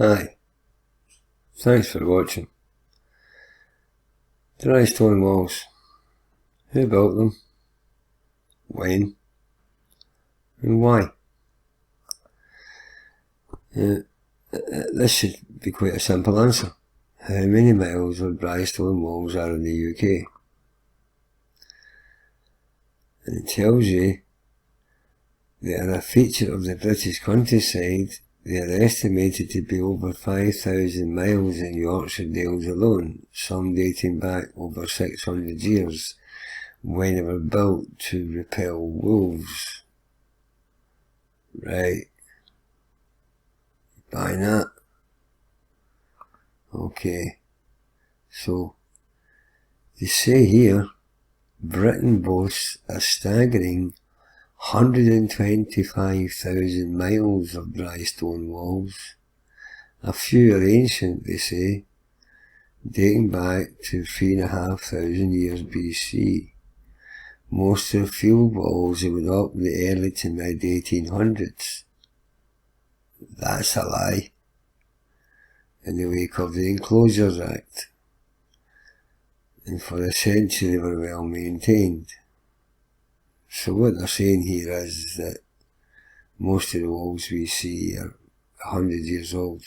Hi, thanks for watching. Drystone Walls. Who built them? When? And why? This should be quite a simple answer. How many miles of Drystone Walls are in the UK? And it tells you they are a feature of the British countryside. They are estimated to be over 5,000 miles in Yorkshire Dales alone, some dating back over 600 years, when they were built to repel wolves. Right. Buying that? Okay. So, they say here, Britain boasts a staggering 125,000 miles of Drystone Walls. A few are ancient, they say, dating back to 3,500 years BC. Most are field walls that were up in the early to mid 1800s. That's a lie. In the wake of the Enclosures Act. And for a century they were well maintained. So what they're saying here is that most of the walls we see are 100 years old,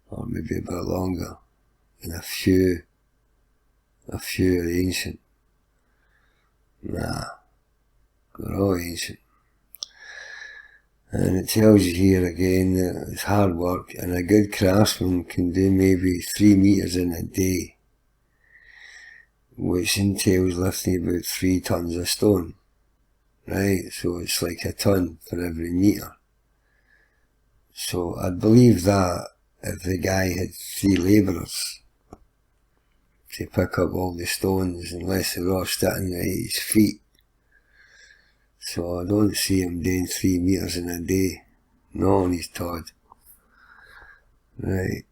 or maybe a bit longer, and a few are ancient. Nah, they're all ancient. And it tells you here again that it's hard work, and a good craftsman can do maybe 3 metres in a day, which entails lifting about 3 tons of stone. Right, so it's like a ton for every metre. So I'd believe that if the guy had 3 labourers to pick up all the stones, unless they're all sitting at his feet. So I don't see him doing 3 metres in a day, not on his Todd. Right.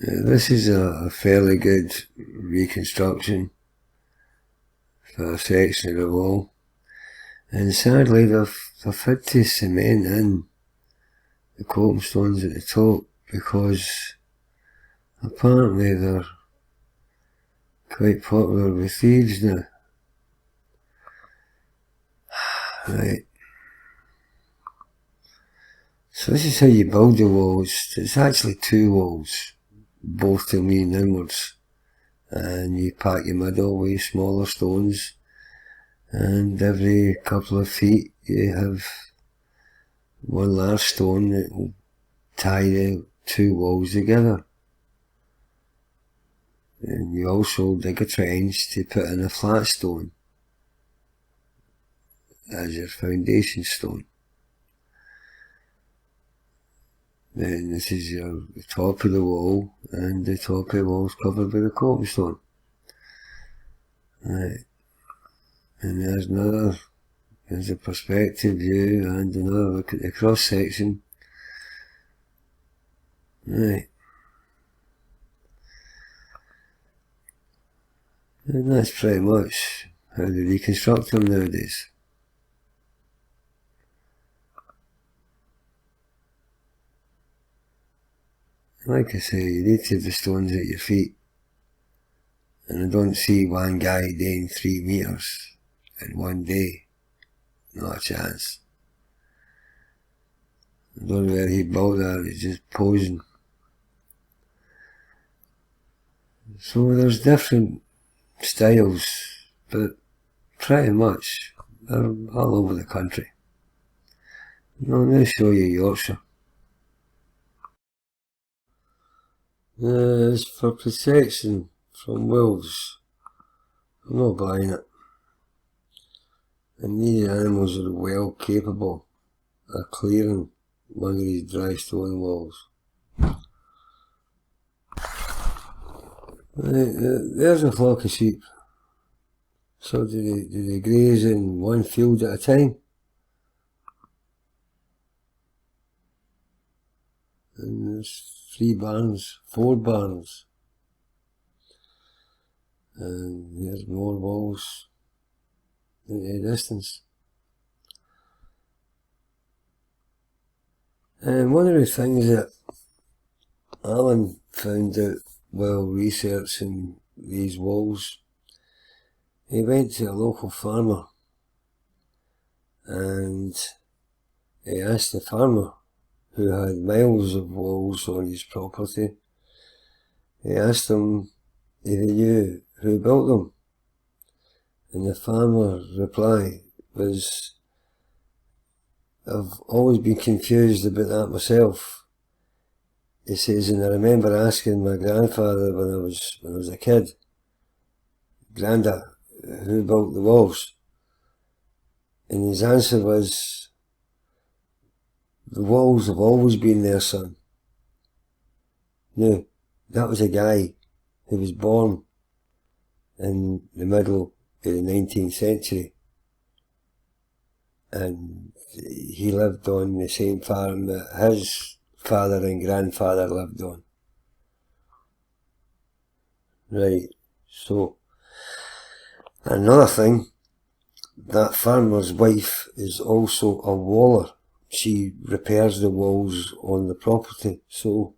Now, this is a fairly good reconstruction for a section of the wall, and sadly they've had to cement in the coping stones at the top because apparently they're quite popular with thieves now. Right. So this is how you build the walls. It's actually 2 walls, both to lean inwards, and you pack your middle with smaller stones, and every couple of feet you have one large stone that will tie the 2 walls together. And you also dig a trench to put in a flat stone as your foundation stone. Then this is the top of the wall, and the top of the wall is covered with a coping stone. Right. And there's a perspective view and another look at the cross section. Right. And that's pretty much how they reconstruct them nowadays. Like I say, you need to have the stones at your feet. And I don't see one guy doing 3 metres in one day. Not a chance. I don't know where he built that, he's just posing. So there's different styles, but pretty much they're all over the country. I'll now show you Yorkshire. As for protection from wolves, I'm not buying it. And these animals are well capable of clearing one of these Drystone walls. There's a flock of sheep. So do they graze in one field at a time? And there's 3 barns, 4 barns. And there's more walls in the distance. And one of the things that Alan found out while researching these walls, he went to a local farmer and he asked the farmer, who had miles of walls on his property, he asked him if he knew who built them. And the farmer's reply was, "I've always been confused about that myself." He says, and I remember asking my grandfather when I was a kid, "Granda, who built the walls?" And his answer was, "The walls have always been there, son." Now, that was a guy who was born in the middle of the 19th century, and he lived on the same farm that his father and grandfather lived on. Right, so another thing, that farmer's wife is also a waller. She repairs the walls on the property, so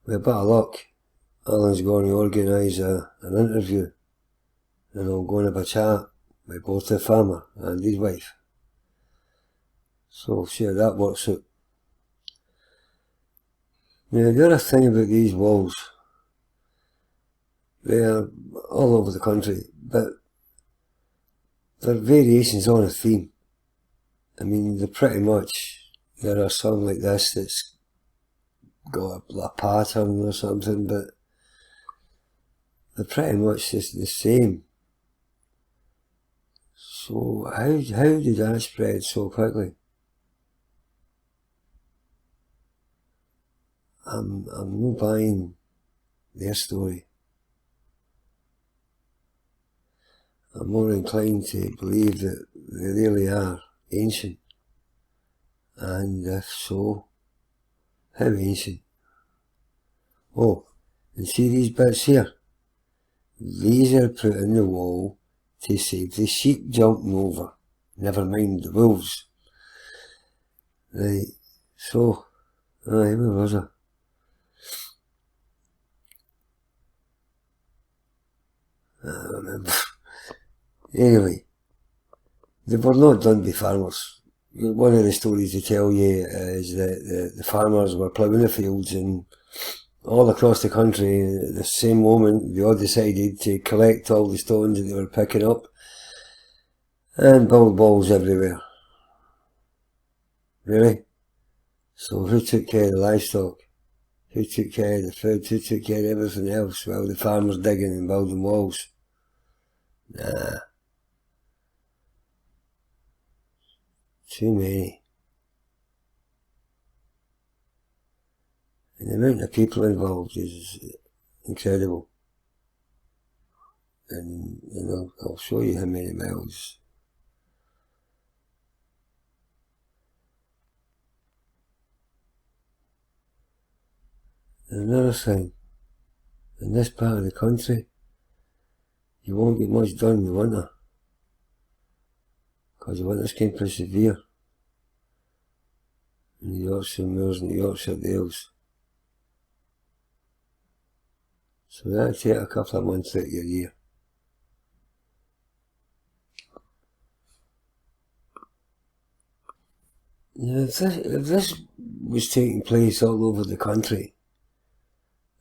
with a bit of luck, Alan's going to organise an interview, and I'll go and have a chat with both the farmer and his wife. So see how that works out. Now the other thing about these walls, they are all over the country, but they're variations on a theme. I mean, they're pretty much, there are some like this that's got a pattern or something, but they're pretty much just the same. So how did that spread so quickly? I'm not buying their story. I'm more inclined to believe that they really are ancient. And if so, how ancient? Oh, and see these bits here? These are put in the wall to save the sheep jumping over, never mind the wolves. Right, so, where was I? I don't remember. Anyway, they were not done by farmers. One of the stories they tell you is that the farmers were ploughing the fields, and all across the country at the same moment they all decided to collect all the stones that they were picking up and build walls everywhere. Really? So who took care of the livestock? Who took care of the food? Who took care of everything else while the farmers digging and building walls? Nah. Too many. And the amount of people involved is incredible. And I'll show you how many miles. And another thing, in this part of the country, you won't get much done in the winter, because the winters can be severe in the Yorkshire Moors and the Yorkshire Dales. So that'll take a couple of months out of your year. Now, if this was taking place all over the country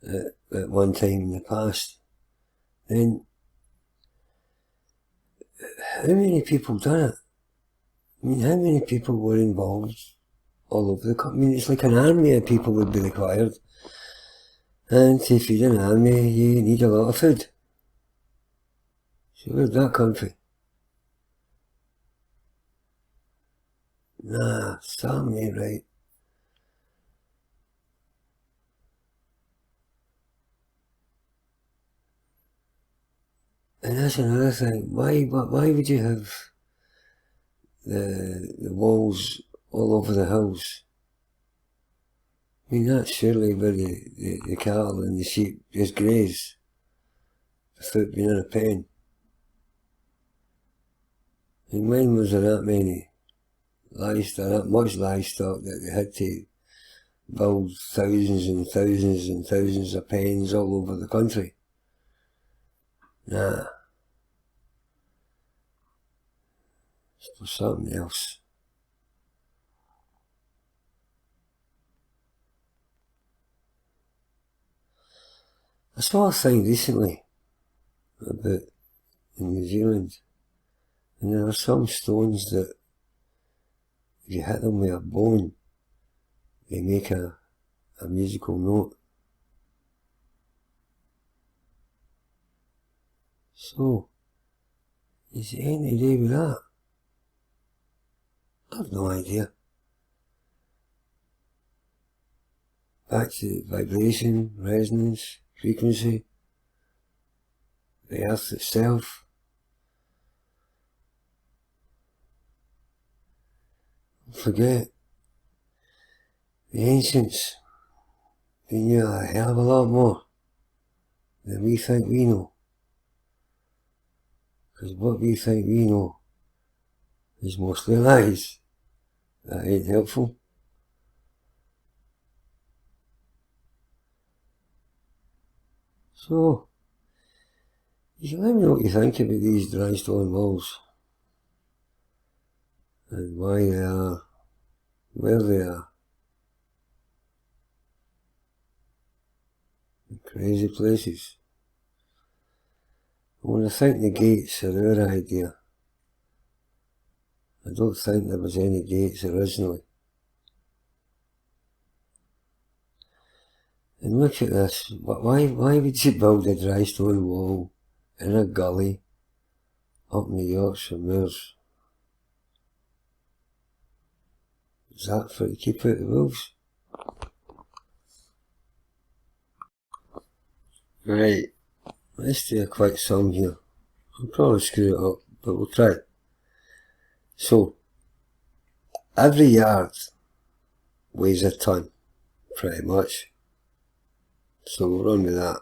at one time in the past, then how many people done it? I mean, how many people were involved all over the country? I mean, it's like an army of people would be required. And to feed an army, you need a lot of food. So where'd that come from? Nah, Sam ain't right. And that's another thing. Why would you have the walls all over the house? I mean, that's surely where the cattle and the sheep just graze without being in a pen. And when was there that many livestock, much livestock, that they had to build thousands and thousands and thousands of pens all over the country. Nah. It's for something else. I saw a thing recently about in New Zealand, and there are some stones that if you hit them with a bone, they make a musical note. So, is it anything to do with that? I've no idea. Back to vibration, resonance, frequency, the earth itself. Don't forget, the ancients, they knew a hell of a lot more than we think we know. Because what we think we know is mostly lies. That ain't helpful. So, you can let me know what you think about these Drystone Walls, and why they are, where they are. Crazy places. Well, I think the gates are our idea. I don't think there was any gates originally. And look at this. Why would you build a Drystone wall in a gully up in the Yorkshire Moors? Is that for to keep out the wolves? Right, let's do a quick sum here. I'll probably screw it up, but we'll try. So, every yard weighs a ton, pretty much. So we'll run with that.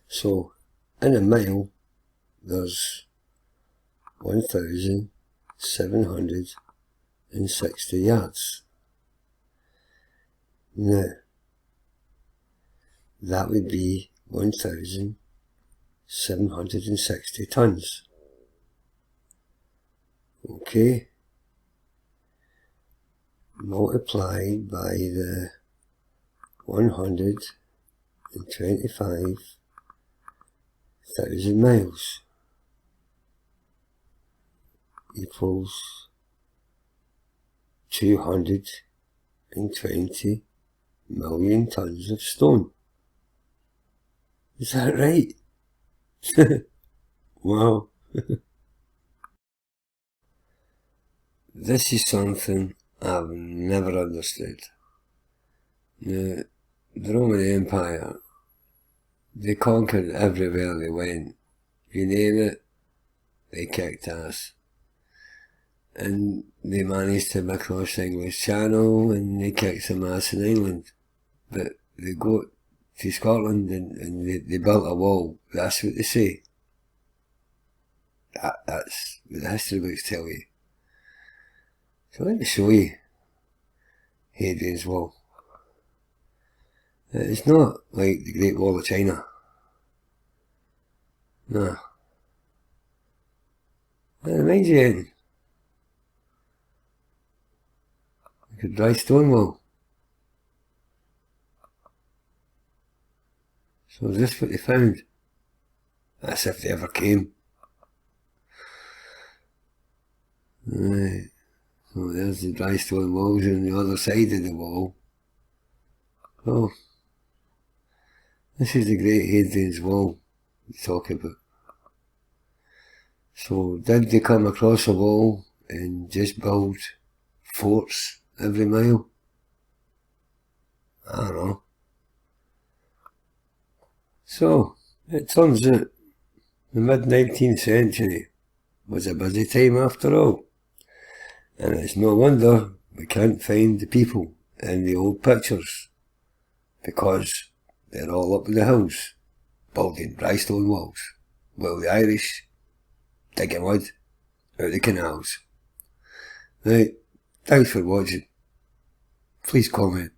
So, in a mile, there's 1,760 yards. Now, that would be 1,760 tons. Okay, multiplied by the 125,000 miles equals 220 million tons of stone. Is that right? Wow. This is something I've never understood. The Roman Empire, they conquered everywhere they went. You name it, they kicked ass. And they managed to across the English Channel, and they kicked some ass in England. But they go to Scotland and they built a wall. That's what they say. That's what the history books tell you. So let me show you Hadrian's Wall. It's not like the Great Wall of China. No. It reminds you of like a Drystone Wall. So is this what they found? That's if they ever came. Right. So there's the Drystone Walls on the other side of the wall. So, this is the Great Hadrian's Wall we talk about. So, did they come across a wall and just build forts every mile? I don't know. So, it turns out the mid-19th century was a busy time after all. And it's no wonder we can't find the people in the old pictures, because they're all up in the hills, building Drystone walls, while the Irish digging wood out the canals. Right, Thanks for watching. Please comment.